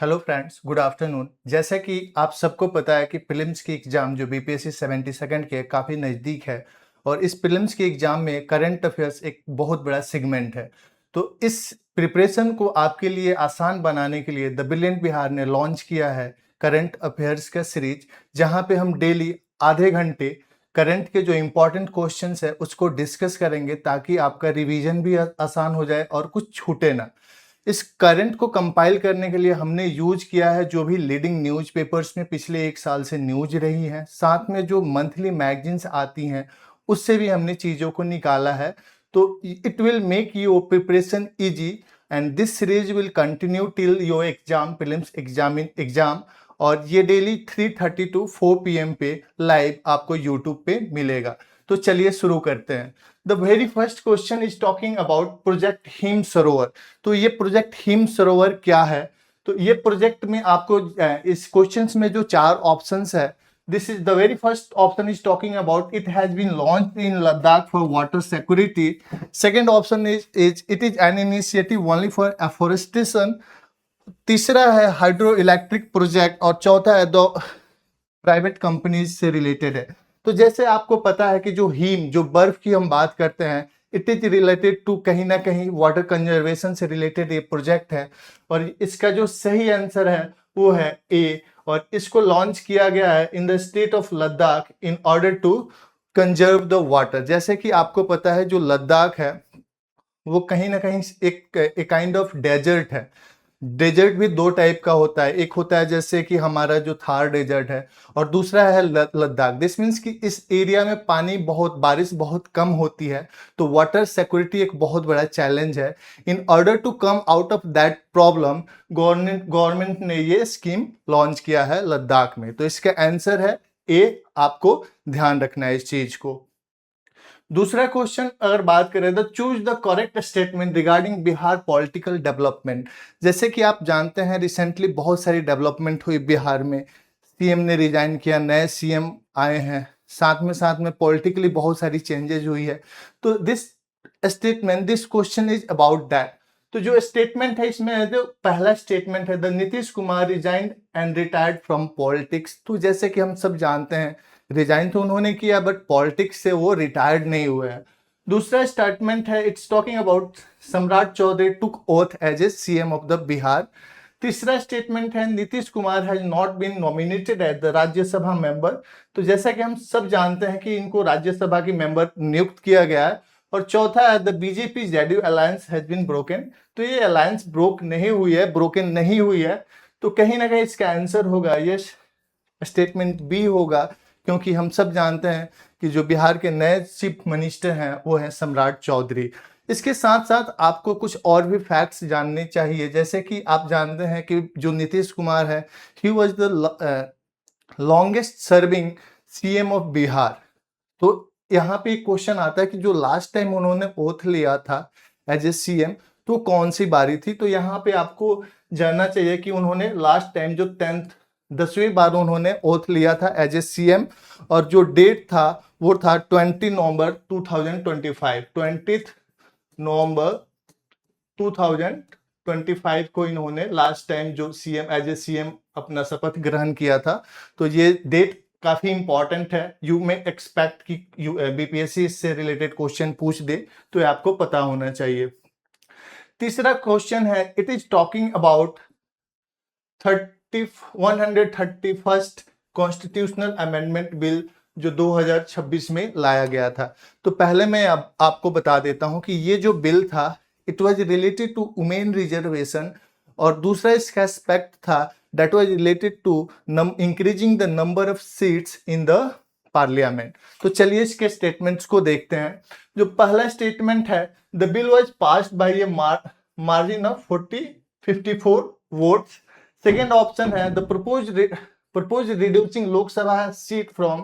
Hello friends, good afternoon. जैसा कि आप सबको पता है कि प्रीलिम्स की एग्ज़ाम जो बीपीएससी 72nd के काफ़ी नज़दीक है और इस प्रीलिम्स की एग्ज़ाम में करंट अफेयर्स एक बहुत बड़ा सेगमेंट है। तो इस प्रिपरेशन को आपके लिए आसान बनाने के लिए द ब्रिलियंट बिहार ने लॉन्च किया है करंट अफेयर्स का सीरीज, जहां पे हम डेली आधे घंटे करंट के जो इम्पोर्टेंट क्वेश्चंस है उसको डिस्कस करेंगे ताकि आपका रिवीजन भी आसान हो जाए और कुछ छूटे ना। इस करंट को कंपाइल करने के लिए हमने यूज किया है जो भी लीडिंग न्यूज़पेपर्स में पिछले 1 साल से न्यूज रही है, साथ में जो मंथली मैगजीन्स आती हैं उससे भी हमने चीज़ों को निकाला है। तो it will make your preparation easy and this series will continue till your exam prelims exam. और ये डेली 3:30 टू 4 PM पे लाइव आपको यूट्यूब पे मिलेगा। तो चलिए शुरू करते हैं। The very first question is talking about project him सरोवर। तो ये प्रोजेक्ट हिम सरोवर क्या है? तो ये प्रोजेक्ट में आपको इस क्वेश्चंस में जो 4 ऑप्शंस है, this is the very first option is talking about it has been launched in Ladakh for water security. Second option is it is an initiative only for afforestation. तीसरा है हाइड्रो इलेक्ट्रिक प्रोजेक्ट और चौथा है दो private companies से related है। तो जैसे आपको पता है कि जो हिम, जो बर्फ की हम बात करते हैं, इट इज रिलेटेड टू कहीं ना कहीं वाटर कंजर्वेशन से रिलेटेड ये प्रोजेक्ट है और इसका जो सही आंसर है वो है ए। और इसको लॉन्च किया गया है in the state of Ladakh in order to conserve the water. जैसे कि आपको पता है जो लद्दाख है वो कहीं ना कहीं एक काइंड ऑफ डेजर्ट है। डेजर्ट भी 2 टाइप का होता है, एक होता है जैसे कि हमारा जो थार डेजर्ट है और दूसरा है लद्दाख। दिस मीन्स कि इस एरिया में पानी बहुत, बारिश बहुत कम होती है, तो वाटर सिक्योरिटी एक बहुत बड़ा चैलेंज है। In order to come out of that problem government ने ये स्कीम लॉन्च किया है लद्दाख में। तो इसका आंसर है ए, आपको ध्यान रखना है इस चीज को। दूसरा क्वेश्चन अगर बात करें तो choose the correct statement regarding Bihar political development. जैसे कि आप जानते हैं रिसेंटली बहुत सारी डेवलपमेंट हुई बिहार में, सीएम ने रिजाइन किया, नए सीएम आए हैं, साथ में पॉलिटिकली बहुत सारी चेंजेस हुई है। तो this question is about that. तो जो स्टेटमेंट है इसमें जो पहला स्टेटमेंट है the Nitish Kumar resigned and retired from politics. तो जैसे कि हम सब जानते हैं रिजाइन तो उन्होंने किया बट पॉलिटिक्स से वो रिटायर्ड नहीं हुए हैं। दूसरा स्टेटमेंट है it's talking about Samrat Choudhary took oath as a CM of the Bihar. तीसरा स्टेटमेंट है Nitish Kumar has not been nominated as the Rajya Sabha member. तो जैसा कि हम सब जानते हैं कि इनको राज्यसभा की मेंबर नियुक्त किया गया है। और चौथा है the BJP JDU alliance has been broken. तो ये अलायंस ब्रोकन नहीं हुई है। तो कहीं ना कहीं इसका आंसर होगा ये स्टेटमेंट बी होगा, क्योंकि हम सब जानते हैं कि जो बिहार के नए चीफ मिनिस्टर हैं वो हैं सम्राट चौधरी। इसके साथ साथ आपको कुछ और भी फैक्ट्स जानने चाहिए। जैसे कि आप जानते हैं कि जो नीतीश कुमार है he was the longest serving CM of Bihar. तो यहाँ पे एक क्वेश्चन आता है कि जो लास्ट टाइम उन्होंने ओथ लिया था एज ए सीएम तो कौन सी बारी थी। तो यहाँ पे आपको जानना चाहिए कि उन्होंने लास्ट टाइम जो 10वीं बार उन्होंने ओथ लिया था एज ए सीएम और जो डेट था वो था 20 नवंबर 2025। 20 नवंबर 2025 को इन्होंने लास्ट टाइम जो सीएम एज ए सीएम अपना शपथ ग्रहण किया था। तो ये डेट काफी इंपॉर्टेंट है। यू में एक्सपेक्ट कि बीपीएससी इससे रिलेटेड क्वेश्चन पूछ दे, तो ये आपको पता होना चाहिए। तीसरा क्वेश्चन है it is talking about 131st constitutional amendment bill जो 2026 में लाया गया था। तो पहले मैं आपको बता देता हूं कि ये जो बिल था it was related to women reservation और दूसरा इसका एस्पेक्ट था that was related to increasing the number of seats in the parliament. तो चलिए इसके स्टेटमेंट्स को देखते हैं। जो पहला स्टेटमेंट है the bill was passed by a margin of 54 votes. Second option है the propose reducing Lok Sabha seat from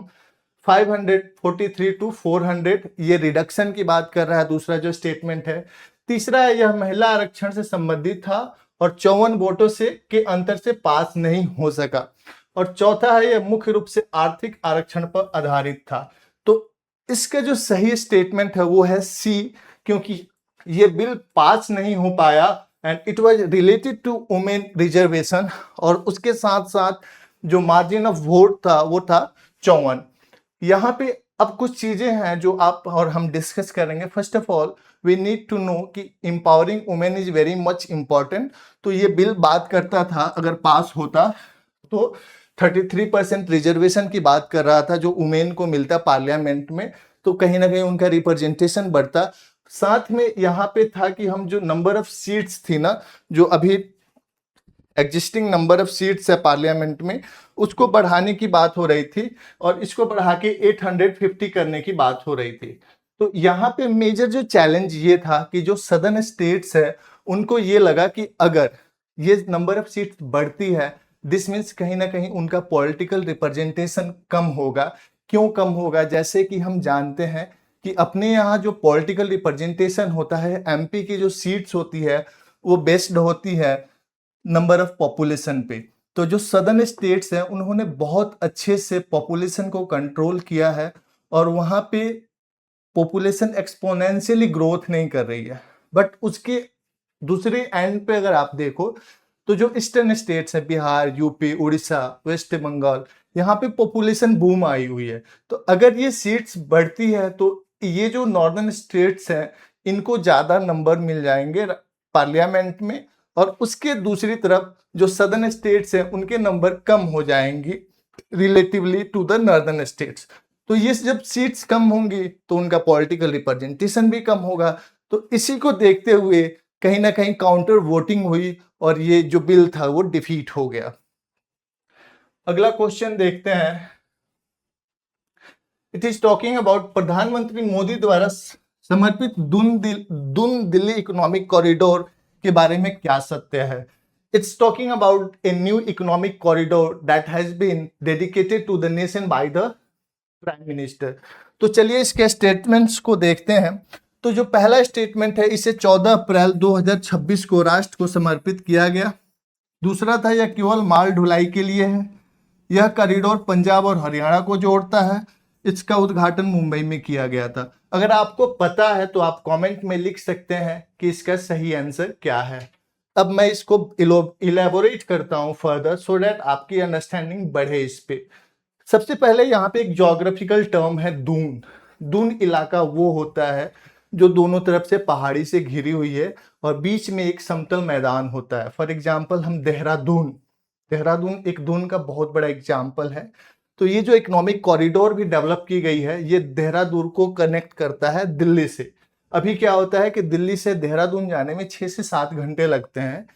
543 to 400। ये रिडक्शन की बात कर रहा है दूसरा जो स्टेटमेंट है। तीसरा है यह महिला आरक्षण से संबंधित था और 54 वोटों से के अंतर से पास नहीं हो सका। और चौथा है यह मुख्य रूप से आर्थिक आरक्षण पर आधारित था। तो इसका जो सही स्टेटमेंट है वो है सी, क्योंकि ये बिल पास नहीं हो पाया and it was related to women reservation, और उसके साथ साथ जो मार्जिन ऑफ वोट था वो था 54। यहाँ पे अब कुछ चीजें हैं जो आप और हम डिस्कस करेंगे। First of all we need to know कि empowering women is very much important. तो ये बिल बात करता था, अगर पास होता तो 33% रिजर्वेशन की बात कर रहा था जो वुमेन को मिलता पार्लियामेंट में, तो कहीं ना कहीं उनका रिप्रेजेंटेशन बढ़ता। साथ में यहाँ पे था कि हम जो नंबर ऑफ सीट्स थी ना, जो अभी एग्जिस्टिंग नंबर ऑफ सीट्स है पार्लियामेंट में, उसको बढ़ाने की बात हो रही थी, और इसको बढ़ा के 850 करने की बात हो रही थी। तो यहाँ पे मेजर जो चैलेंज ये था कि जो सदर्न स्टेट्स है उनको ये लगा कि अगर ये नंबर ऑफ सीट्स बढ़ती है, दिस मीन्स कहीं ना कहीं उनका पॉलिटिकल रिप्रेजेंटेशन कम होगा। क्यों कम होगा? जैसे कि हम जानते हैं कि अपने यहाँ जो पॉलिटिकल रिप्रेजेंटेशन होता है, एमपी की जो सीट्स होती है वो बेस्ड होती है नंबर ऑफ पॉपुलेशन पे। तो जो सदर्न स्टेट्स हैं उन्होंने बहुत अच्छे से पॉपुलेशन को कंट्रोल किया है, और वहाँ पे पॉपुलेशन एक्सपोनेंशियली ग्रोथ नहीं कर रही है। बट उसके दूसरे एंड पे अगर आप देखो तो जो ईस्टर्न स्टेट्स हैं, बिहार, यूपी, उड़ीसा, वेस्ट बंगाल, यहाँ पे पॉपुलेशन बूम आई हुई है। तो अगर ये सीट्स बढ़ती है तो ये जो नॉर्दर्न स्टेट्स हैं इनको ज़्यादा नंबर मिल जाएंगे पार्लियामेंट में, और उसके दूसरी तरफ जो सदर्न स्टेट्स हैं उनके नंबर कम हो जाएंगी relatively to the northern states. तो ये जब सीट्स कम होंगी तो उनका पॉलिटिकल रिप्रेजेंटेशन भी कम होगा। तो इसी को देखते हुए कहीं ना कहीं काउंटर वोटिंग हुई और ये जो बिल था वो डिफीट हो गया। अगला क्वेश्चन देखते हैं। इट इज टॉकिंग अबाउट प्रधानमंत्री मोदी द्वारा समर्पित दून दिल्ली इकोनॉमिक कॉरिडोर के बारे में क्या सत्य है। It's talking about a new economic corridor that has been dedicated to the nation by the prime minister. तो चलिए इसके स्टेटमेंट्स को देखते हैं। तो जो पहला स्टेटमेंट है इसे 14 अप्रैल 2026 को राष्ट्र को समर्पित किया गया। दूसरा था यह केवल माल ढुलाई के लिए है। यह कॉरिडोर पंजाब और हरियाणा को जोड़ता है। इसका उद्घाटन मुंबई में किया गया था। अगर आपको पता है तो आप कमेंट में लिख सकते हैं कि इसका सही आंसर क्या है। अब मैं इसको इलेबोरेट करता हूं फर्दर सो दैट आपकी अंडरस्टैंडिंग बढ़े इस पे। सबसे पहले यहाँ पे एक ज्योग्राफिकल टर्म है दून। दून इलाका वो होता है जो दोनों तरफ से पहाड़ी से घिरी हुई है और बीच में एक समतल मैदान होता है। फॉर एग्जाम्पल हम देहरादून, देहरादून एक दून का बहुत बड़ा एग्जाम्पल है। तो ये जो इकोनॉमिक कॉरिडोर भी डेवलप की गई है ये देहरादून को कनेक्ट करता है दिल्ली से। अभी क्या होता है कि दिल्ली से देहरादून जाने में 6 से 7 घंटे लगते हैं,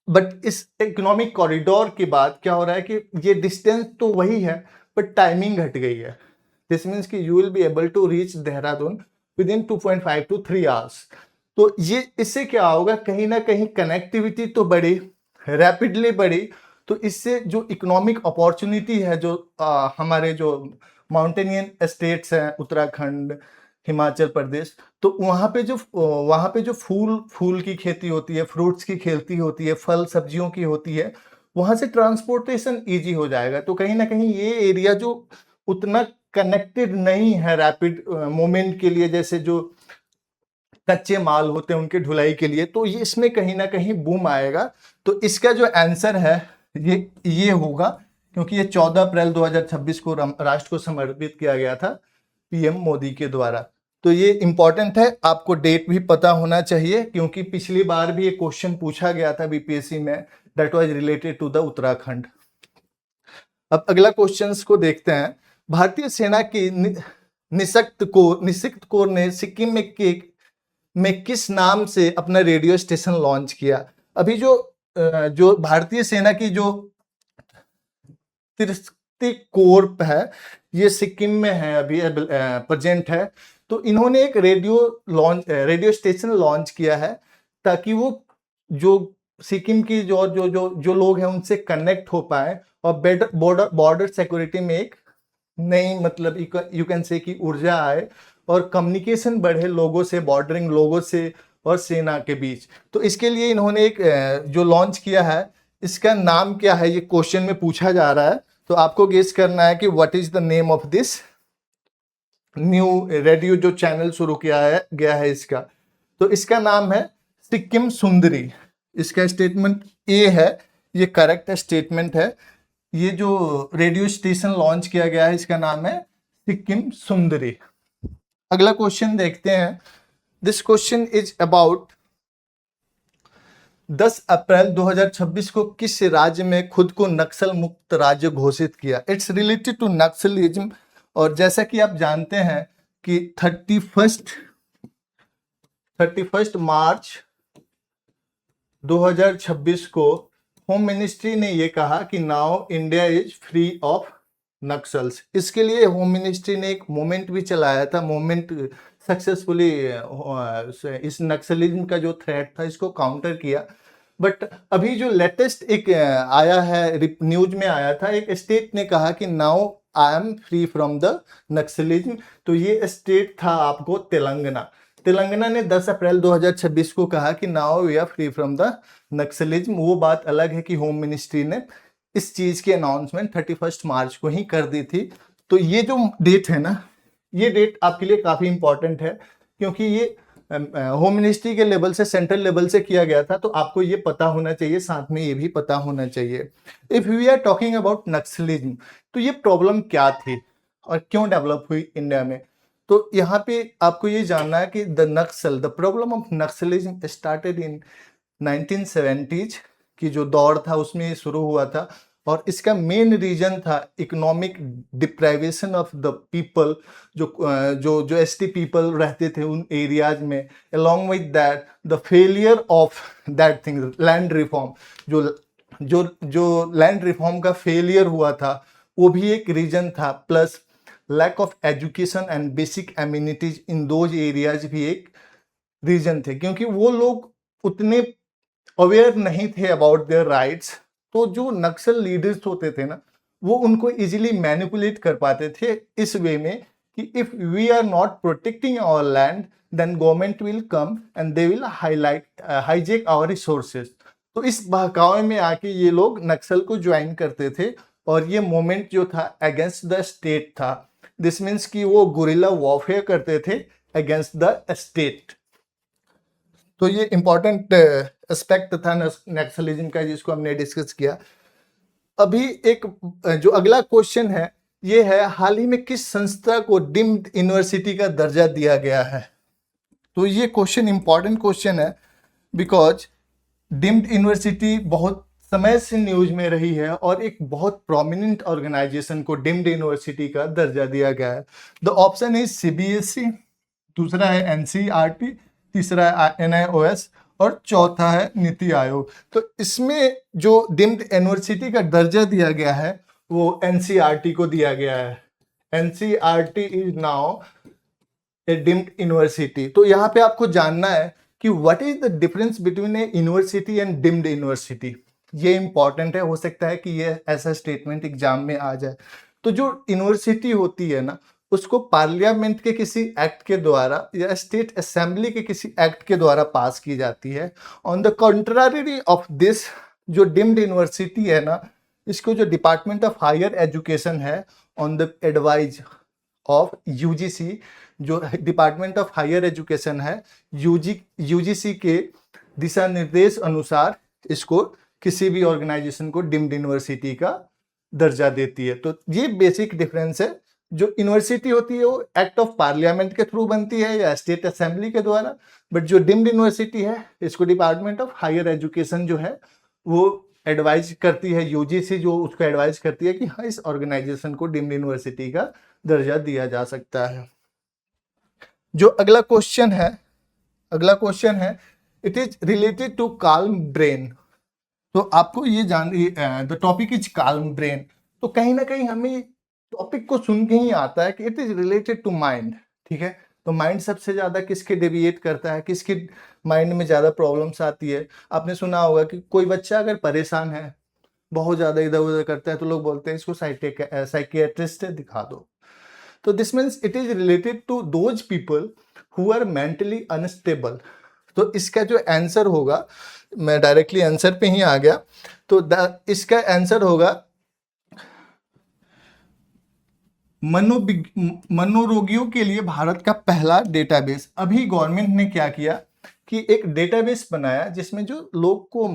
बट इस इकोनॉमिक कॉरिडोर के बाद क्या हो रहा है कि ये डिस्टेंस तो वही है बट टाइमिंग घट गई है। दिस मीन्स कि you will be able to reach Dehradun within 2.5 to 3 hours. तो ये इससे क्या होगा, कहीं ना कहीं कनेक्टिविटी तो बढ़ी, रैपिडली बढ़ी। तो इससे जो इकोनॉमिक अपॉर्चुनिटी है जो हमारे जो माउंटेनियन स्टेट्स हैं, उत्तराखंड, हिमाचल प्रदेश, तो वहाँ पे जो फूल की खेती होती है, फ्रूट्स की खेती होती है, फल सब्जियों की होती है, वहाँ से ट्रांसपोर्टेशन इजी हो जाएगा। तो कहीं ना कहीं ये एरिया जो उतना कनेक्टेड नहीं है रैपिड मूवमेंट के लिए, जैसे जो कच्चे माल होते हैं उनके ढुलाई के लिए, तो ये इसमें कहीं ना कहीं बूम आएगा। तो इसका जो आंसर है ये होगा, क्योंकि ये 14 अप्रैल 2026 को राष्ट्र को समर्पित किया गया था पीएम मोदी के द्वारा। तो ये इंपॉर्टेंट है, आपको डेट भी पता होना चाहिए, क्योंकि पिछली बार भी ये क्वेश्चन पूछा गया था बीपीएससी में, that was related to the Uttarakhand. अब अगला क्वेश्चंस को देखते हैं। भारतीय सेना की निषक्त कोर ने सिक्किम में किस नाम से अपना रेडियो स्टेशन लॉन्च किया। अभी जो भारतीय सेना की जो तिरस्ती कोर है ये सिक्किम में है, अभी प्रेजेंट है। तो इन्होंने एक रेडियो स्टेशन लॉन्च किया है ताकि वो जो सिक्किम की जो लोग हैं उनसे कनेक्ट हो पाए और बॉर्डर सिक्योरिटी में एक नई मतलब यू कैन से कि ऊर्जा आए और कम्युनिकेशन बढ़े लोगों से, बॉर्डरिंग लोगों से और सेना के बीच। तो इसके लिए इन्होंने एक जो लॉन्च किया है, इसका नाम क्या है ये क्वेश्चन में पूछा जा रहा है। तो आपको गेस करना है कि what is the name of this new radio जो चैनल शुरू किया है गया है इसका। तो इसका नाम है सिक्किम सुंदरी, इसका स्टेटमेंट ए है, ये करेक्ट स्टेटमेंट है। ये जो रेडियो स्टेशन लॉन्च किया गया है इसका नाम है सिक्किम सुंदरी। अगला क्वेश्चन देखते हैं। दिस क्वेश्चन इज अबाउट 10 अप्रैल 2026 को किस राज्य में खुद को नक्सल मुक्त राज्य घोषित किया। It's related to Naxalism. और जैसा कि आप जानते हैं कि 31 मार्च 2026 को होम मिनिस्ट्री ने ये कहा कि now India is free of Naxals. इसके लिए होम मिनिस्ट्री ने एक मूवमेंट भी चलाया था, मूवमेंट सक्सेसफुली इस नक्सलिज्म का जो थ्रेट था इसको काउंटर किया। बट अभी जो लेटेस्ट एक आया है, न्यूज में आया था, एक स्टेट ने कहा कि now I am free from the Naxalism. तो ये स्टेट था आपको तेलंगाना। तेलंगाना ने 10 अप्रैल 2026 को कहा कि now we are free from the Naxalism. वो बात अलग है कि होम मिनिस्ट्री ने इस चीज की अनाउंसमेंट 31 मार्च को ही कर दी थी। तो ये जो डेट है ना, ये डेट आपके लिए काफी इंपॉर्टेंट है, क्योंकि ये होम मिनिस्ट्री के लेवल से, सेंट्रल लेवल से किया गया था। तो आपको ये पता होना चाहिए, साथ में ये भी पता होना चाहिए। If we are talking about Naxalism, तो ये प्रॉब्लम क्या थी और क्यों डेवलप हुई इंडिया में। तो यहाँ पे आपको ये जानना है कि the problem of Naxalism started in 1970s की जो दौर था उसमें शुरू हुआ था। और इसका मेन रीजन था economic deprivation of the people, जो एसटी पीपल रहते थे उन एरियाज में। Along with that the failure of that thing, land reform, जो लैंड रिफॉर्म का फेलियर हुआ था वो भी एक रीजन था। Plus lack of education and basic amenities in those areas भी एक रीजन थे, क्योंकि वो लोग उतने अवेयर नहीं थे अबाउट देयर राइट्स। तो जो नक्सल लीडर्स होते थे ना, वो उनको इजीली मैनिपुलेट कर पाते थे इस वे में कि if we are not protecting our land then government will come and they will hijack our resources. तो इस बहकावे में आके ये लोग नक्सल को ज्वाइन करते थे और ये मूवमेंट जो था अगेंस्ट द स्टेट था। दिस मीन्स कि वो गुरिल्ला वॉरफेयर करते थे अगेंस्ट द स्टेट। तो ये इंपॉर्टेंट एस्पेक्ट था नक्सलिज्म का, जिसको हमने डिस्कस किया। अभी एक जो अगला क्वेश्चन है ये है, हाल ही में किस संस्था को डीम्ड यूनिवर्सिटी का दर्जा दिया गया है। तो ये क्वेश्चन इंपॉर्टेंट क्वेश्चन है, बिकॉज डीम्ड यूनिवर्सिटी बहुत समय से न्यूज में रही है और एक बहुत प्रोमिनेंट ऑर्गेनाइजेशन को डीम्ड यूनिवर्सिटी का दर्जा दिया गया है। द ऑप्शन इज सीबीएसई, दूसरा है एनसीईआरटी, तीसरा है एनआईओएस और चौथा है नीति आयोग। तो इसमें जो डीम्ड यूनिवर्सिटी का दर्जा दिया गया है वो एनसीईआरटी को दिया गया है। NCERT is now A deemed university. तो यहाँ पे आपको जानना है कि what is the difference between A university and deemed university. ये इंपॉर्टेंट है, हो सकता है कि ये ऐसा स्टेटमेंट एग्जाम में आ जाए। तो जो यूनिवर्सिटी होती है ना, उसको पार्लियामेंट के किसी एक्ट के द्वारा या स्टेट असेंबली के किसी एक्ट के द्वारा पास की जाती है। On the contrary of this, जो डीम्ड यूनिवर्सिटी है ना, इसको जो डिपार्टमेंट ऑफ हायर एजुकेशन है, on the advise of UGC, जो डिपार्टमेंट ऑफ हायर एजुकेशन है, यूजीसी के दिशा निर्देश अनुसार इसको किसी भी ऑर्गेनाइजेशन को डीम्ड यूनिवर्सिटी का दर्जा देती है। तो ये बेसिक डिफरेंस है। जो यूनिवर्सिटी होती है वो एक्ट ऑफ पार्लियामेंट के थ्रू बनती है या स्टेट असेंबली के द्वारा, बट जो डीम्ड यूनिवर्सिटी है इसको डिपार्टमेंट ऑफ हायर एजुकेशन जो है वो एडवाइज करती है, यूजीसी जो उसको एडवाइज करती है कि हाँ इस ऑर्गेनाइजेशन को डीम्ड यूनिवर्सिटी का दर्जा दिया जा सकता है। जो अगला क्वेश्चन है it is related to calm brain. तो आपको ये the topic is calm brain. तो कहीं ना कहीं हमें टॉपिक को सुन के ही आता है कि it is related to mind. ठीक है, तो माइंड सबसे ज्यादा किसके डेविएट करता है, किसके माइंड में ज्यादा प्रॉब्लम्स आती है। आपने सुना होगा कि कोई बच्चा अगर परेशान है, बहुत ज्यादा इधर उधर करता है, तो लोग बोलते हैं इसको साइकियाट्रिस्ट से दिखा दो। तो this means it is related to those people who are mentally unstable. तो इसका जो आंसर होगा, मैं डायरेक्टली आंसर पे ही आ गया, तो इसका आंसर होगा मनोरोगियों के लिए भारत का पहला डेटाबेस। अभी गवर्नमेंट ने क्या किया कि एक डेटाबेस बनाया जिसमें जो लोग को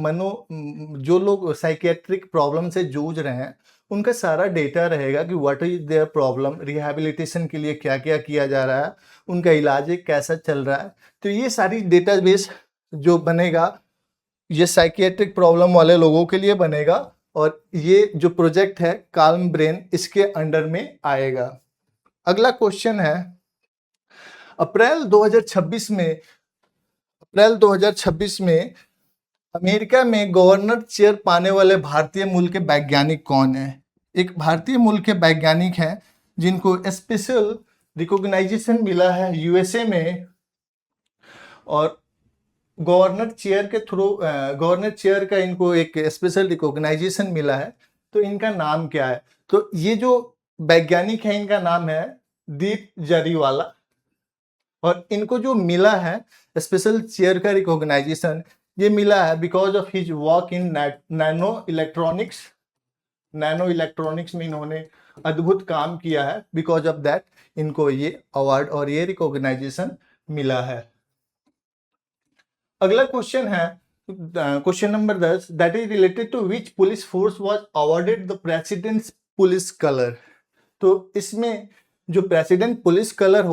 जो लोग साइकियाट्रिक प्रॉब्लम से जूझ रहे हैं, उनका सारा डेटा रहेगा कि what is their problem, rehabilitation के लिए क्या-क्या किया जा रहा है, उनका इलाज कैसा चल रहा है। तो ये सारी डेटाबेस जो बनेगा, ये साइकियाट्रिक प्रॉब्लम वाले लोगों के लिए बनेगा और ये जो प्रोजेक्ट है काल्म ब्रेन इसके अंडर में आएगा। अगला क्वेश्चन है, अप्रैल 2026 में अप्रैल 2026 में अमेरिका में गवर्नर चेयर पाने वाले भारतीय मूल के वैज्ञानिक कौन है? एक भारतीय मूल के वैज्ञानिक हैं जिनको स्पेशल रिकॉग्नाइजेशन मिला है यूएसए में, और गवर्नर चेयर का इनको एक स्पेशल रिकॉग्नाइजेशन मिला है। तो इनका नाम क्या है? तो ये जो वैज्ञानिक है इनका नाम है दीप जरीवाला, और इनको जो मिला है स्पेशल चेयर का रिकॉग्नाइजेशन, ये मिला है because of his work in nano electronics में इन्होंने अद्भुत काम किया है। बिकॉज ऑफ दैट इनको ये अवार्ड और ये रिकॉग्नाइजेशन मिला है। अगला क्वेश्चन है question number 10, that is related to which police force was awarded the president's police colour. तो इसमें जो प्रेसिडेंट पुलिस कलर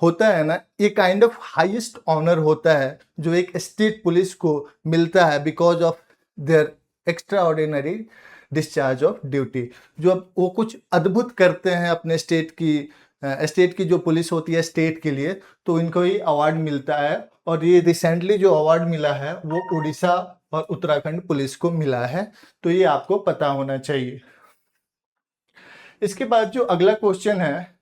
होता है ना, ये काइंड ऑफ हाईएस्ट ऑनर होता है जो एक स्टेट पुलिस को मिलता है because of their extra ordinary discharge of duty. जो अब वो कुछ अद्भुत करते हैं अपने स्टेट की जो पुलिस होती है स्टेट के लिए, तो इनको ही अवार्ड मिलता है। और ये रिसेंटली जो अवार्ड मिला है वो उड़ीसा और उत्तराखंड पुलिस को मिला है। तो ये आपको पता होना चाहिए। इसके बाद जो अगला क्वेश्चन है,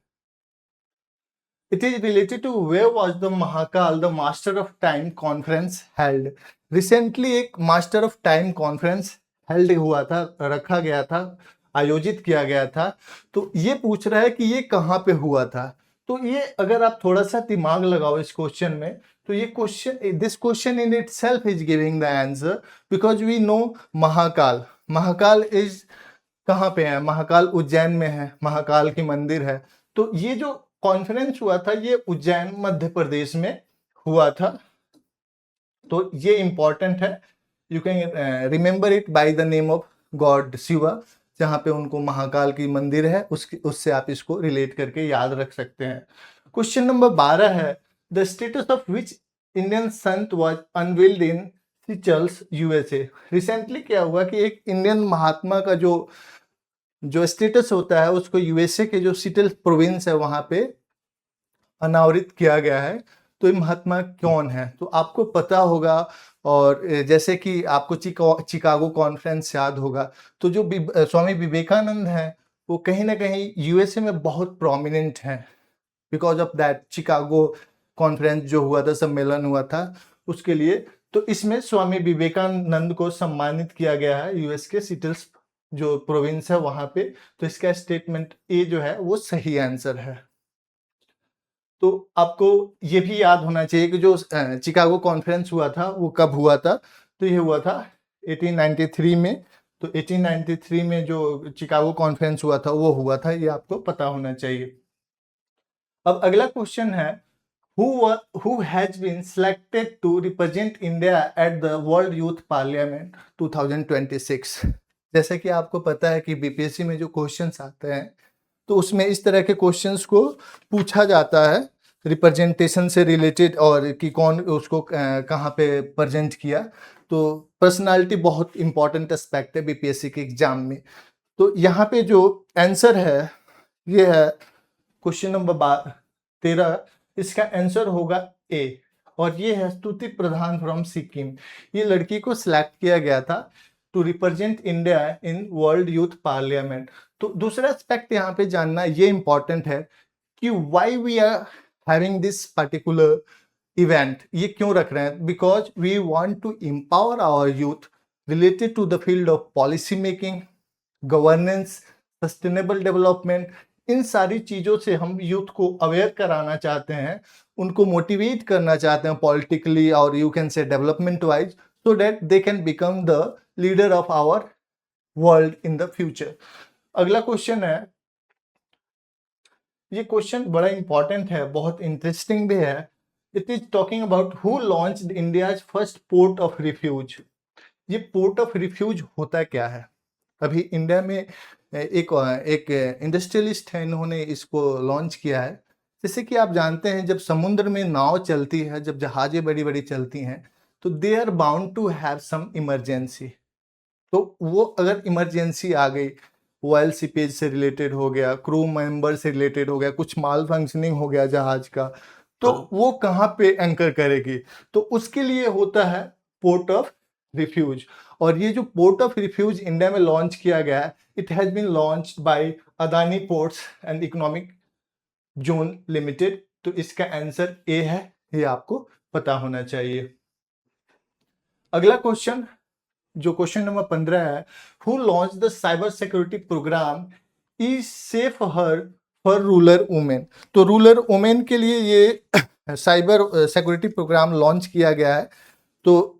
it is related to where was the Mahakal the master of time conference held. Recently एक master of time conference held हुआ था, रखा गया था, आयोजित किया गया था। तो ये पूछ रहा है कि ये कहाँ पे हुआ था। तो ये अगर आप थोड़ा सा दिमाग लगाओ इस क्वेश्चन में, तो ये this question in itself is giving the answer, because we know Mahakal is कहाँ पे है? महाकाल उज्जैन में है, महाकाल की मंदिर है। तो ये जो कॉन्फ्रेंस हुआ था ये उज्जैन मध्य प्रदेश में हुआ था। तो ये इंपॉर्टेंट है, you can remember it by the name of God Shiva, जहाँ पे उनको महाकाल की मंदिर है, उससे आप इसको रिलेट करके याद रख सकते हैं। क्वेश्चन नंबर 12 है, the status of which Indian sant was unveiled in Seychelles USA. Recently क्या हुआ कि एक इंडियन महात्मा का जो स्टेटस होता है उसको यूएसए के जो सीटल प्रोविंस है वहां पे अनावरित किया गया है। तो ये महात्मा कौन है? तो आपको पता होगा, और जैसे कि आपको चिकागो कॉन्फ्रेंस याद होगा, तो जो स्वामी विवेकानंद हैं वो कहीं ना कहीं यूएसए में बहुत प्रोमिनेंट हैं because of that Chicago conference जो हुआ था, सम्मेलन हुआ था उसके लिए। तो इसमें स्वामी विवेकानंद को सम्मानित किया गया है यूएस के सीटल्स जो प्रोविंस है वहां पे। तो इसका स्टेटमेंट ए जो है वो सही आंसर है। तो आपको ये भी याद होना चाहिए कि जो चिकागो कॉन्फ्रेंस हुआ था वो कब हुआ था? तो ये हुआ था 1893 में। तो 1893 में जो चिकागो कॉन्फ्रेंस हुआ था वो हुआ था, ये आपको पता होना चाहिए। अब अगला क्वेश्चन है, who has been selected to represent India at the World Youth Parliament 2026। जैसे कि आपको पता है कि बीपीएससी में जो क्वेश्चंस आते हैं तो उसमें इस तरह के क्वेश्चंस को पूछा जाता है रिप्रेजेंटेशन से रिलेटेड, और कि कौन उसको कहाँ पे प्रेजेंट किया। तो पर्सनालिटी बहुत इंपॉर्टेंट एस्पेक्ट है बीपीएससी के एग्जाम में। तो यहाँ पे जो आंसर है ये है क्वेश्चन नंबर 13, इसका आंसर होगा ए, और ये है स्तुति प्रधान फ्रॉम सिक्किम। ये लड़की को सिलेक्ट किया गया था to represent India in world youth parliament. तो दूसरा एस्पेक्ट यहाँ पे जानना ये इंपॉर्टेंट है कि why we are having this particular event, ये क्यों रख रहे हैं? Because we want to empower our youth related to the field of policy making, governance, sustainable development. इन सारी चीज़ों से हम यूथ को अवेयर कराना चाहते हैं, उनको मोटिवेट करना चाहते हैं पॉलिटिकली और you can say development wise, so that they can become the leader of our world in the future। अगला क्वेश्चन है, ये क्वेश्चन बड़ा इंपॉर्टेंट है, बहुत इंटरेस्टिंग भी है। It is talking about who launched India's first port of refuge. ये port of refuge होता क्या है? अभी इंडिया में एक एक इंडस्ट्रियलिस्ट है, इन्होंने इसको लॉन्च किया है। जैसे कि आप जानते हैं, जब समुद्र में नाव चलती है, जब जहाजें बड़ी बड़ी चलती हैं, तो they are bound to have some emergency. तो वो अगर इमरजेंसी आ गई, ऑयल सीपेज से रिलेटेड हो गया, क्रू मेंबर से रिलेटेड हो गया, कुछ माल फंक्शनिंग हो गया जहाज का, तो वो कहाँ पे एंकर करेगी? तो उसके लिए होता है पोर्ट ऑफ रिफ्यूज। और ये जो पोर्ट ऑफ रिफ्यूज इंडिया में लॉन्च किया गया है, it has been launched by Adani ports and economic zone limited. तो इसका आंसर ए है, ये आपको पता होना चाहिए। अगला क्वेश्चन, जो क्वेश्चन नंबर 15 है, who launch the cyber security program E safe her for rural women. तो रूरल वुमेन के लिए ये साइबर सिक्योरिटी प्रोग्राम लॉन्च किया गया है। तो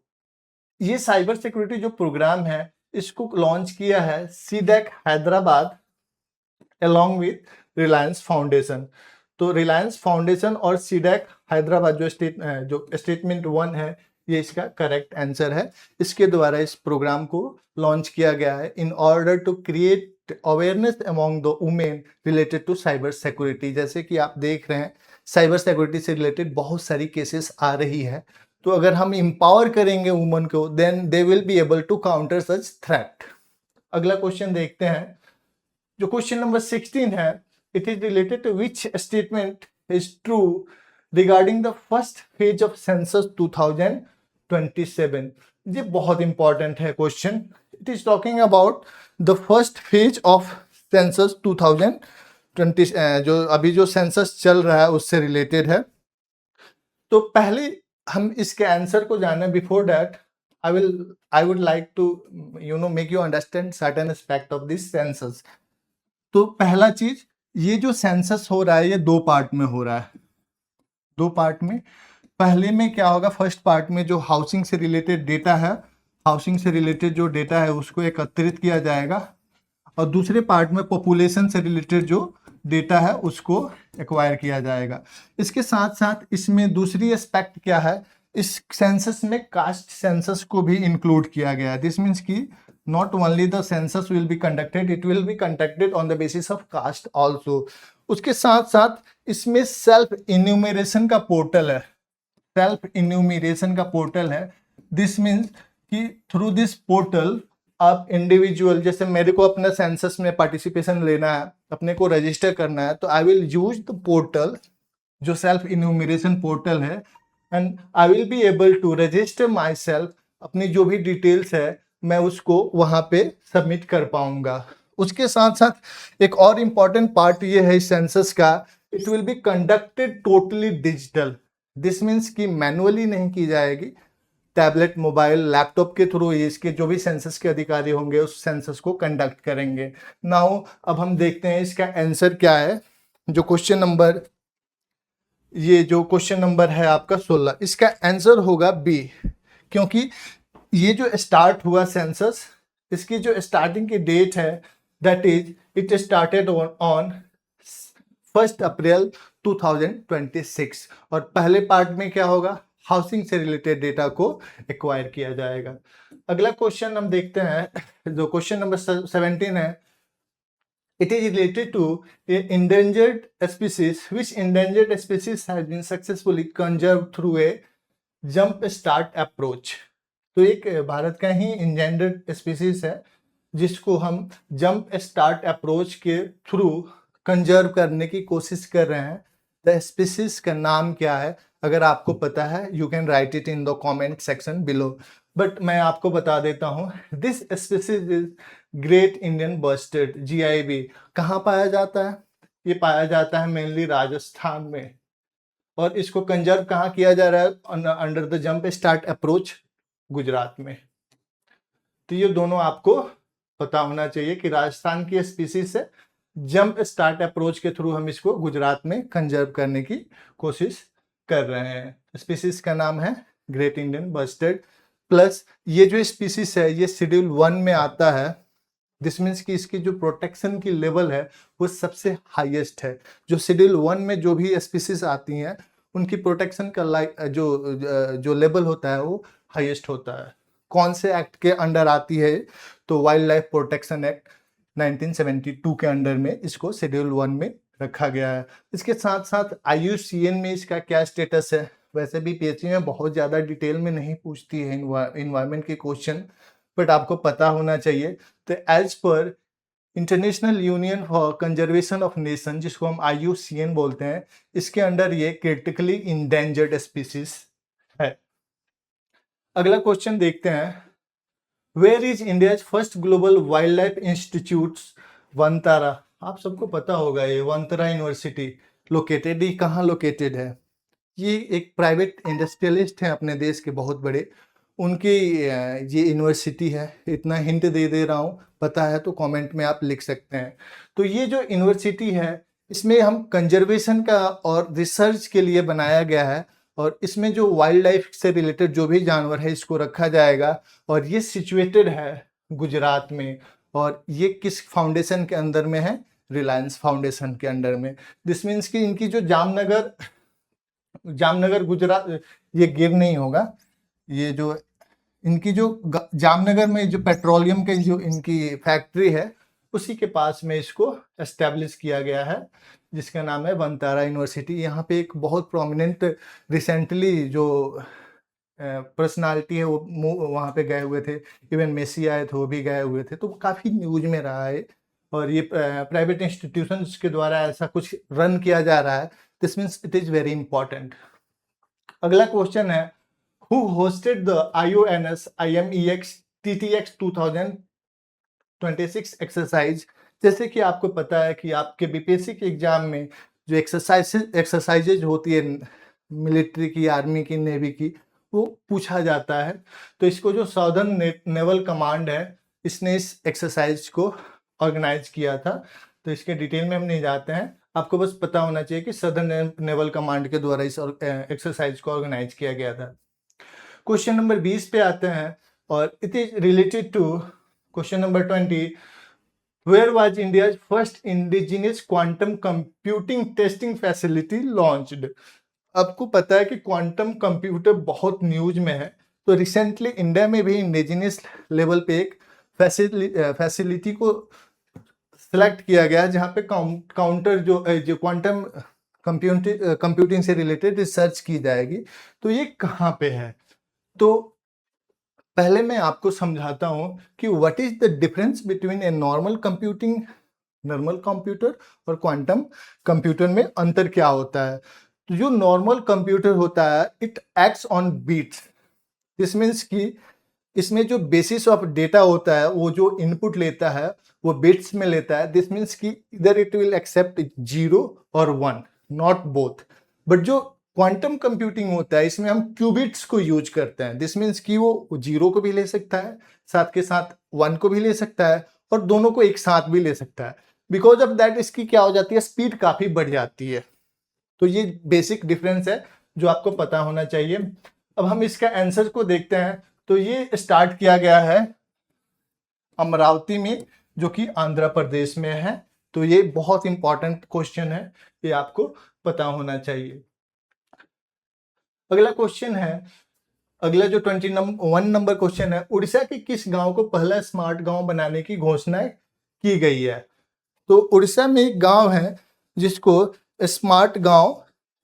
ये साइबर सिक्योरिटी जो प्रोग्राम है, इसको लॉन्च किया है CDAC Hyderabad along with Reliance foundation. तो रिलायंस फाउंडेशन और सीडेक हैदराबाद जो स्टेटमेंट 1 है, ये इसका करेक्ट आंसर है। इसके द्वारा इस प्रोग्राम को लॉन्च किया गया है in order to create awareness among the women related to cyber security. जैसे कि आप देख रहे हैं, साइबर सिक्योरिटी से रिलेटेड बहुत सारी केसेस आ रही है। तो अगर हम एम्पावर करेंगे वुमन को, then they will be able to counter such threat. अगला क्वेश्चन देखते हैं, जो क्वेश्चन नंबर 16 है, it is related to which statement is true regarding the first phase of census 2027। ये बहुत इंपॉर्टेंट है question. It is talking about the first phase of census 2020, जो अभी जो सेंसस चल रहा है उससे रिलेटेड है। तो पहले हम इसके आंसर को जाने, before that I would like to make you understand certain aspect of this census। तो पहला चीज, ये जो सेंसस हो रहा है, ये 2 पार्ट में हो रहा है। 2 पार्ट में, पहले में क्या होगा, फर्स्ट पार्ट में जो हाउसिंग से रिलेटेड डेटा है, हाउसिंग से रिलेटेड जो डेटा है उसको एकत्रित किया जाएगा, और दूसरे पार्ट में पॉपुलेशन से रिलेटेड जो डेटा है उसको एक्वायर किया जाएगा। इसके साथ साथ इसमें दूसरी एस्पेक्ट क्या है, इस सेंसस में कास्ट सेंसस को भी इंक्लूड किया गया है। दिस मीन्स कि not only the census will be conducted, it will be conducted on the basis of caste also। उसके साथ साथ इसमें सेल्फ इन्यूमरेशन का पोर्टल है, सेल्फ इन्यूमरेशन का पोर्टल है। दिस मीन्स कि थ्रू दिस पोर्टल आप इंडिविजुअल, जैसे मेरे को अपना सेंसस में पार्टिसिपेशन लेना है, अपने को रजिस्टर करना है, तो I will use the portal, जो सेल्फ इन्यूमरेशन पोर्टल है, and I will be able to register myself. अपनी जो भी डिटेल्स है मैं उसको वहां पे सबमिट कर पाऊंगा। उसके साथ साथ एक और इम्पॉर्टेंट पार्ट ये है इस सेंसस का, it will be conducted totally digital. This means कि मैनुअली नहीं की जाएगी, टैबलेट, मोबाइल, लैपटॉप के थ्रू इसके जो भी सेंसस के अधिकारी होंगे उस सेंसस को कंडक्ट करेंगे। नाउ अब हम देखते हैं इसका आंसर क्या है। जो क्वेश्चन नंबर है आपका 16, इसका आंसर होगा बी, क्योंकि ये जो स्टार्ट हुआ सेंसस, इसकी जो स्टार्टिंग की डेट है, that is it started on 1 अप्रैल 2026। और पहले पार्ट में क्या होगा, हाउसिंग से रिलेटेड डेटा को एक्वायर किया जाएगा। अगला क्वेश्चन हम देखते हैं, जो क्वेश्चन नंबर 17 है, it is related to endangered species, which endangered species has been successfully conserved through a jump start approach। तो एक भारत का ही इंजेंडर्ड स्पीसीज है जिसको हम जंप स्टार्ट अप्रोच के थ्रू कंजर्व करने की कोशिश कर रहे हैं। द स्पीसीज का नाम क्या है? अगर आपको पता है, you can write it in the comment section below, but मैं आपको बता देता हूँ। This species is great Indian bustard, GIB। कहाँ पाया जाता है? ये पाया जाता है मेनली राजस्थान में, और इसको कंजर्व कहाँ किया जा रहा है? Under the jump start approach, Gujarat में। तो ये दोनों आपको पता होना चाहिए कि राजस्थान की स्पीसीज से जंप स्टार्ट अप्रोच के थ्रू हम इसको गुजरात में कंजर्व करने की कोशिश कर रहे हैं। स्पीसीज का नाम है ग्रेट इंडियन बस्टर्ड। प्लस ये जो स्पीसीज है ये शेड्यूल 1 में आता है। दिस मीन्स कि इसकी जो प्रोटेक्शन की लेवल है वो सबसे हाईएस्ट है। जो शेड्यूल 1 में जो भी स्पीसीज आती हैं उनकी प्रोटेक्शन का जो लेवल होता है वो हाईएस्ट होता है। कौन से एक्ट के अंडर आती है? तो वाइल्ड लाइफ प्रोटेक्शन एक्ट 1972 के अंडर में इसको शेड्यूल 1 में रखा गया है। इसके साथ साथ IUCN में इसका क्या स्टेटस है? वैसे भी पीएचडी में बहुत ज़्यादा डिटेल में नहीं पूछती है इन्वायरमेंट के क्वेश्चन, बट आपको पता होना चाहिए। तो एज पर international union for conservation of nation, जिसको हम IUCN बोलते हैं, इसके अंडर ये क्रिटिकली इंडेंजर्ड स्पीसीज है। अगला क्वेश्चन देखते हैं, where is India's first global wild life institute Vantara? आप सबको पता होगा ये वनतारा यूनिवर्सिटी लोकेटेड, ये कहाँ लोकेटेड है? ये एक प्राइवेट इंडस्ट्रियलिस्ट हैं अपने देश के बहुत बड़े, उनकी ये यूनिवर्सिटी है। इतना हिंट दे रहा हूँ, पता है तो कमेंट में आप लिख सकते हैं। तो ये जो यूनिवर्सिटी है इसमें हम कंजर्वेशन का और रिसर्च के लिए बनाया गया है, और इसमें जो वाइल्ड लाइफ से रिलेटेड जो भी जानवर है इसको रखा जाएगा। और ये सिचुएटेड है गुजरात में, और ये किस फाउंडेशन के अंदर में है? रिलायंस फाउंडेशन के अंडर में। दिस मीन्स कि इनकी जो जामनगर गुजरात, ये गिर नहीं होगा, ये जो इनकी जो जामनगर में जो पेट्रोलियम के जो इनकी फैक्ट्री है उसी के पास में इसको एस्टेब्लिश किया गया है, जिसका नाम है वनतारा यूनिवर्सिटी। यहाँ पे एक बहुत प्रोमिनेंट रिसेंटली जो पर्सनालिटी है वो वहाँ पे गए हुए थे, इवन मेसी आए थे वो भी गए हुए थे, तो काफ़ी न्यूज में रहा है। और ये प्राइवेट इंस्टीट्यूशंस के द्वारा ऐसा कुछ रन किया जा रहा है, this means it is very important. अगला क्वेश्चन है, who hosted the IONS IMEX TTX 2026 exercise? जैसे कि आपको पता है कि आपके BPSC के एग्जाम में जो एक्सरसाइजेज होती है मिलिट्री की, आर्मी की, नेवी की, वो पूछा जाता है। तो इसको जो साउदर्न नेवल कमांड है इसने इस एक्सरसाइज को ऑर्गेनाइज किया था। तो इसके डिटेल में हम नहीं जाते हैं, आपको बस पता होना चाहिए कि सदर्न नेवल कमांड के द्वारा इस एक्सरसाइज को ऑर्गेनाइज किया गया था। क्वेश्चन नंबर 20 पे आते हैं, और it is related to question number 20, where was India's first indigenous quantum computing testing facility launched? आपको पता है कि क्वांटम कंप्यूटर बहुत न्यूज में है, तो रिसेंटली इंडिया में भी इंडिजिनियस लेवल पे एक फैसिलिटी को सिलेक्ट किया गया जहाँ पे काउंटर जो क्वांटम कंप्यूटिंग से रिलेटेड रिसर्च की जाएगी। तो ये कहाँ पे है? तो पहले मैं आपको समझाता हूँ कि what is the difference between a normal computer और क्वांटम कंप्यूटर में अंतर क्या होता है। तो जो नॉर्मल कंप्यूटर होता है it acts on bits, this means कि इसमें जो बेसिस ऑफ डेटा होता है वो जो इनपुट लेता है वो बिट्स में लेता है। दिस मीन्स कि इधर इट विल एक्सेप्ट 0 और 1, नॉट बोथ। बट जो क्वांटम कंप्यूटिंग होता है इसमें हम क्यूबिट्स को यूज करते हैं। दिस मीन्स कि वो 0 को भी ले सकता है, साथ के साथ 1 को भी ले सकता है, और दोनों को एक साथ भी ले सकता है। बिकॉज ऑफ दैट इसकी क्या हो जाती है, स्पीड काफी बढ़ जाती है। तो ये बेसिक डिफरेंस है जो आपको पता होना चाहिए। अब हम इसका आंसर को देखते हैं। तो ये स्टार्ट किया गया है अमरावती में, जो कि आंध्र प्रदेश में है। तो ये बहुत इंपॉर्टेंट क्वेश्चन है, ये आपको पता होना चाहिए। अगला क्वेश्चन है, अगला जो 21 नंबर क्वेश्चन है, उड़ीसा के किस गांव को पहला स्मार्ट गांव बनाने की घोषणा की गई है? तो उड़ीसा में एक गांव है जिसको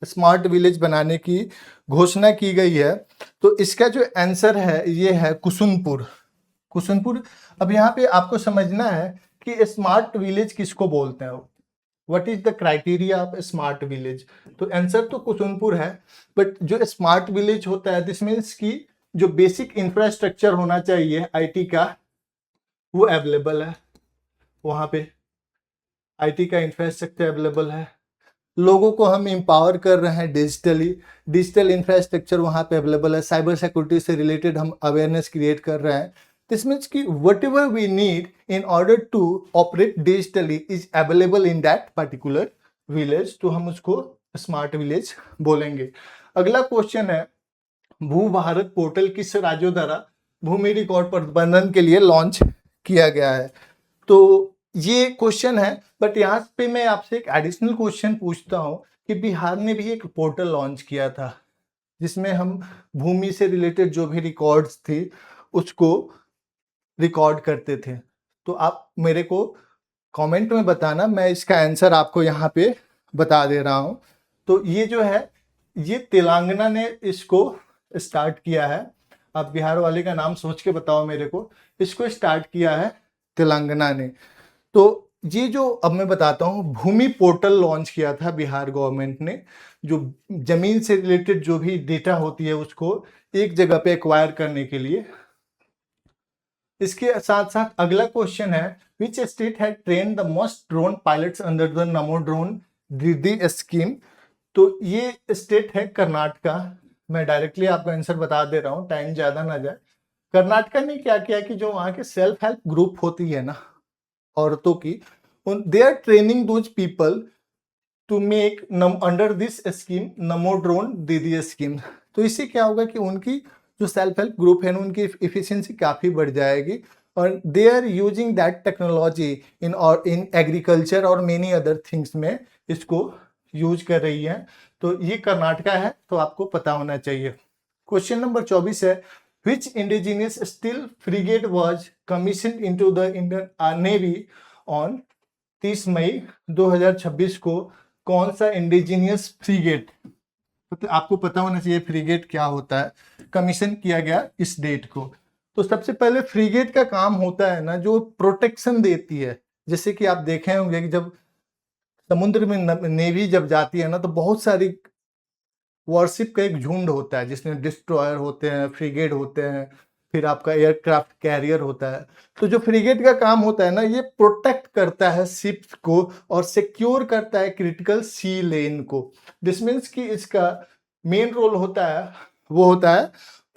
स्मार्ट विलेज बनाने की घोषणा की गई है। तो इसका जो आंसर है ये है कुसुनपुर। अब यहाँ पे आपको समझना है कि स्मार्ट विलेज किसको बोलते हैं, what is the criteria of smart village. तो आंसर तो कुसुनपुर है, बट जो स्मार्ट विलेज होता है दिस मीन्स कि जो बेसिक इंफ्रास्ट्रक्चर होना चाहिए IT का वो अवेलेबल है, वहाँ पे IT का इंफ्रास्ट्रक्चर अवेलेबल है। लोगों को हम एम्पावर कर रहे हैं डिजिटल इंफ्रास्ट्रक्चर वहाँ पे अवेलेबल है। साइबर सिक्योरिटी से रिलेटेड हम अवेयरनेस क्रिएट कर रहे हैं। दिस मीन्स कि whatever we need in order to operate digitally is available in that particular village, तो हम उसको स्मार्ट विलेज बोलेंगे। अगला क्वेश्चन है, भू भारत पोर्टल किस राज्यों द्वारा भूमि रिकॉर्ड प्रबंधन के लिए लॉन्च किया गया है? तो ये क्वेश्चन है, बट यहाँ पे मैं आपसे एक एडिशनल क्वेश्चन पूछता हूँ कि बिहार ने भी एक पोर्टल लॉन्च किया था जिसमें हम भूमि से रिलेटेड जो भी रिकॉर्ड्स थी उसको रिकॉर्ड करते थे। तो आप मेरे को कमेंट में बताना, मैं इसका आंसर आपको यहाँ पे बता दे रहा हूँ। तो ये जो है ये तेलंगाना ने इसको स्टार्ट किया है। आप बिहार वाले का नाम सोच के बताओ मेरे को। इसको स्टार्ट किया है तेलंगाना ने। तो ये जो अब मैं बताता हूँ, भूमि पोर्टल लॉन्च किया था बिहार गवर्नमेंट ने, जो जमीन से रिलेटेड जो भी डेटा होती है उसको एक जगह पे एक्वायर करने के लिए। इसके साथ साथ अगला क्वेश्चन है, which state had train the most drone pilots under the NaMo drone Didi scheme. तो ये स्टेट है कर्नाटका। मैं डायरेक्टली आपको आंसर बता दे रहा हूँ, टाइम ज्यादा ना जाए। कर्नाटका ने क्या किया कि जो वहाँ के सेल्फ हेल्प ग्रुप होती है ना औरतों की, they are training those people to make under this scheme Namo drone Didi scheme. तो इससे क्या होगा कि उनकी जो सेल्फ हेल्प ग्रुप है ना उनकी इफिशियंसी काफ़ी बढ़ जाएगी और they are using that technology in agriculture और मेनी अदर थिंग्स में इसको यूज कर रही है। तो ये कर्नाटका है, तो आपको पता होना चाहिए। क्वेश्चन नंबर 24 है, which indigenous steel frigate was commissioned into the Indian Navy on 30 मई 2026 को। कौन सा इंडिजीनियस फ्रीगेट, तो आपको पता होना चाहिए फ्रीगेट क्या होता है, कमीशन किया गया इस डेट को। तो सबसे पहले फ्रीगेट का काम होता है ना जो प्रोटेक्शन देती है। जैसे कि आप देखे होंगे कि जब समुद्र में नेवी जब जाती है ना तो बहुत सारी वॉरशिप का एक झुंड होता है जिसमें डिस्ट्रॉयर होते हैं, फ्रीगेट होते हैं, फिर आपका एयरक्राफ्ट कैरियर होता है। तो जो फ्रीगेट का काम होता है ना ये प्रोटेक्ट करता है शिप्स को और सिक्योर करता है क्रिटिकल सी लेन को। दिस मीन्स कि इसका मेन रोल होता है वो होता है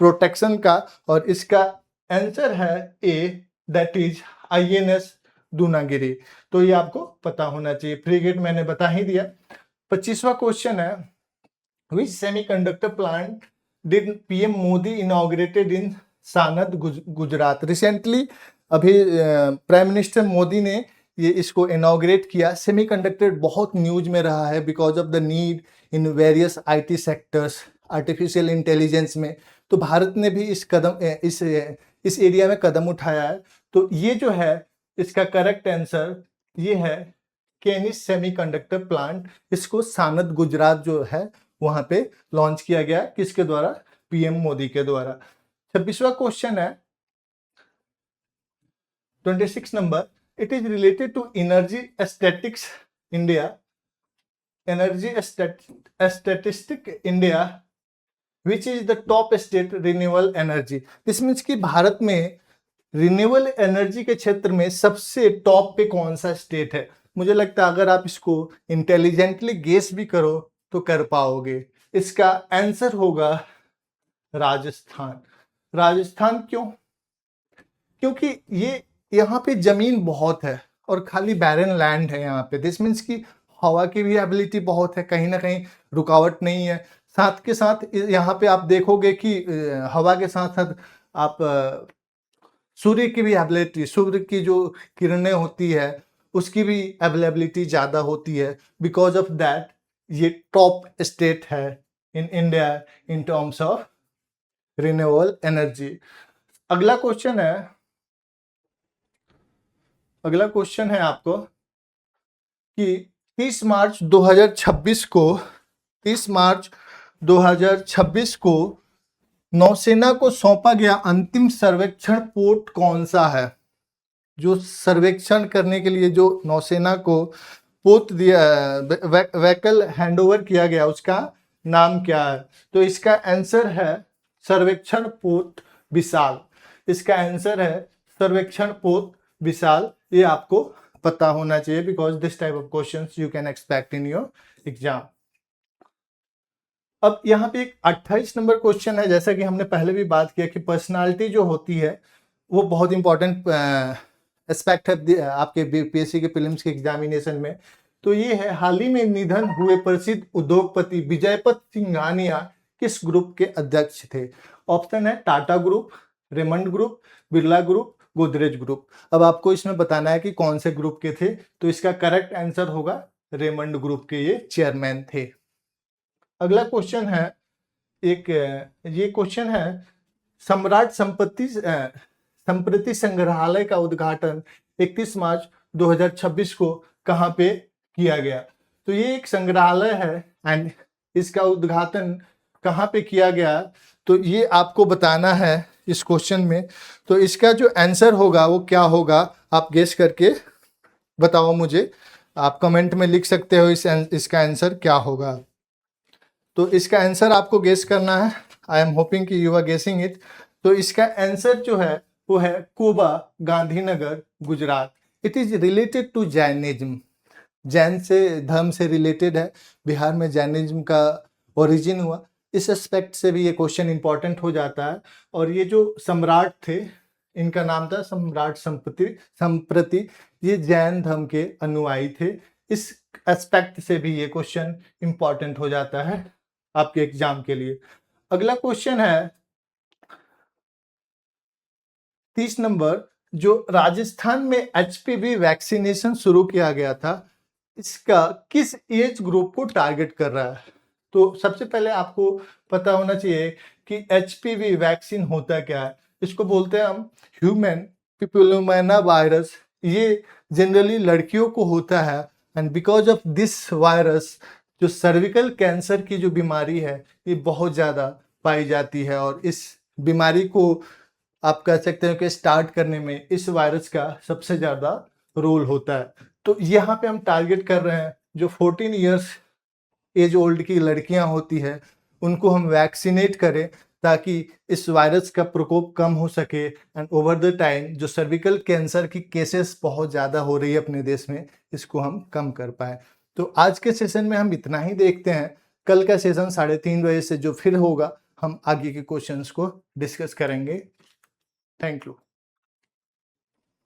प्रोटेक्शन का। और इसका आंसर है ए, दैट इज INS दूनागिरी। तो ये आपको पता होना चाहिए, फ्रीगेट मैंने बता ही दिया। 25वां क्वेश्चन है, which semiconductor plant did PM Modi inaugurated in Sanand Gujarat. Recently अभी प्राइम मिनिस्टर मोदी ने ये इसको इनॉग्रेट किया। सेमीकंडक्टर बहुत न्यूज में रहा है because of the need in various IT sectors, artificial intelligence में। तो भारत ने भी इस एरिया में कदम उठाया है। तो ये जो है इसका करेक्ट आंसर ये है केनिस सेमीकंडक्टर प्लांट। इसको सानद गुजरात जो है वहां पे लॉन्च किया गया, किसके द्वारा, PM मोदी के द्वारा। 26वां क्वेश्चन है 26 number, it is related to energy statics India, energy statistic India, which is the top state renewable energy. This means कि भारत में रिन्यूएबल एनर्जी के क्षेत्र में सबसे टॉप पे कौन सा स्टेट है। मुझे लगता है अगर आप इसको इंटेलिजेंटली गेस भी करो तो कर पाओगे। इसका आंसर होगा राजस्थान। राजस्थान क्यों? क्योंकि ये यहाँ पे जमीन बहुत है और खाली बैरन लैंड है यहाँ पे। दिस मीन्स कि हवा की भी एबिलिटी बहुत है, कहीं ना कहीं रुकावट नहीं है। साथ के साथ यहाँ पे आप देखोगे कि हवा के साथ साथ आप सूर्य की भी एबिलिटी, सूर्य की जो किरणें होती है उसकी भी अवेलेबिलिटी ज़्यादा होती है। बिकॉज ऑफ दैट ये टॉप स्टेट है in India in terms of renewable energy. अगला क्वेश्चन है आपको कि 30 मार्च 2026 को नौसेना को सौंपा गया अंतिम सर्वेक्षण पोत कौन सा है। जो सर्वेक्षण करने के लिए जो नौसेना को पोत दिया, व्हीकल हैंडओवर किया गया, उसका नाम क्या है। तो इसका आंसर है सर्वेक्षण पोत विशाल। इसका आंसर है सर्वेक्षण पोत विशाल। ये आपको पता होना चाहिए because this type of questions you can expect in your exam. अब यहाँ पे एक 28 नंबर क्वेश्चन है। जैसा कि हमने पहले भी बात किया कि पर्सनालिटी जो होती है वो बहुत इंपॉर्टेंट एस्पेक्ट है आपके BPSC के प्रीलिम्स के एग्जामिनेशन में। तो ये है, हाल ही में निधन हुए प्रसिद्ध उद्योगपति विजयपत सिंघानिया किस ग्रुप के अध्यक्ष थे। ऑप्शन है Tata group, Raymond group, Birla group, Godrej group. अब आपको इसमें बताना है कि कौन से ग्रुप के थे। तो इसका करेक्ट आंसर होगा रेमंड ग्रुप के ये चेयरमैन थे। अगला क्वेश्चन है ये क्वेश्चन है सम्राट संपत्ति संग्रहालय का उद्घाटन 31 मार्च 2026 को कहाँ पे किया गया। तो ये एक संग्रहालय है एंड इसका उद्घाटन कहाँ पे किया गया, तो ये आपको बताना है इस क्वेश्चन में। तो इसका जो आंसर होगा वो क्या होगा, आप गेस करके बताओ मुझे। आप कमेंट में लिख सकते हो इसका आंसर क्या होगा। तो इसका आंसर आपको गेस करना है। आई एम होपिंग कि यू आर गेसिंग इट। तो इसका आंसर जो है वो है Koba, Gandhinagar, Gujarat. It is related to Jainism. Jain से धर्म से रिलेटेड है। बिहार में जैनिज्म का ओरिजिन हुआ। इस एस्पेक्ट से भी ये क्वेश्चन इंपॉर्टेंट हो जाता है। और ये जो सम्राट थे, इनका नाम था सम्राट संप्रति, ये जैन धर्म के अनुयायी थे। इस एस्पेक्ट से भी ये क्वेश्चन इंपॉर्टेंट हो जाता है आपके एग्जाम के लिए। अगला क्वेश्चन है 30 नंबर, जो राजस्थान में एचपीवी वैक्सीनेशन शुरू किया गया था, इसका किस एज ग्रुप को टारगेट कर रहा है। तो सबसे पहले आपको पता होना चाहिए कि एचपीवी वैक्सीन होता क्या है। इसको बोलते हैं हम ह्यूमन पिपिलोमाना वायरस। ये जनरली लड़कियों को होता है and because of this virus जो सर्विकल कैंसर की जो बीमारी है ये बहुत ज़्यादा पाई जाती है। और इस बीमारी को आप कह सकते हैं कि स्टार्ट करने में इस वायरस का सबसे ज़्यादा रोल होता है। तो यहाँ पे हम टारगेट कर रहे हैं जो 14 इयर्स एज ओल्ड की लड़कियां होती है, उनको हम वैक्सीनेट करें ताकि इस वायरस का प्रकोप कम हो सके। एंड ओवर द टाइम जो सर्विकल कैंसर की केसेस बहुत ज़्यादा हो रही है अपने देश में, इसको हम कम कर पाए। तो आज के सेशन में हम इतना ही देखते हैं। कल का सेशन 3:30 बजे से जो फिर होगा, हम आगे के क्वेश्चंस को डिस्कस करेंगे। Thank you.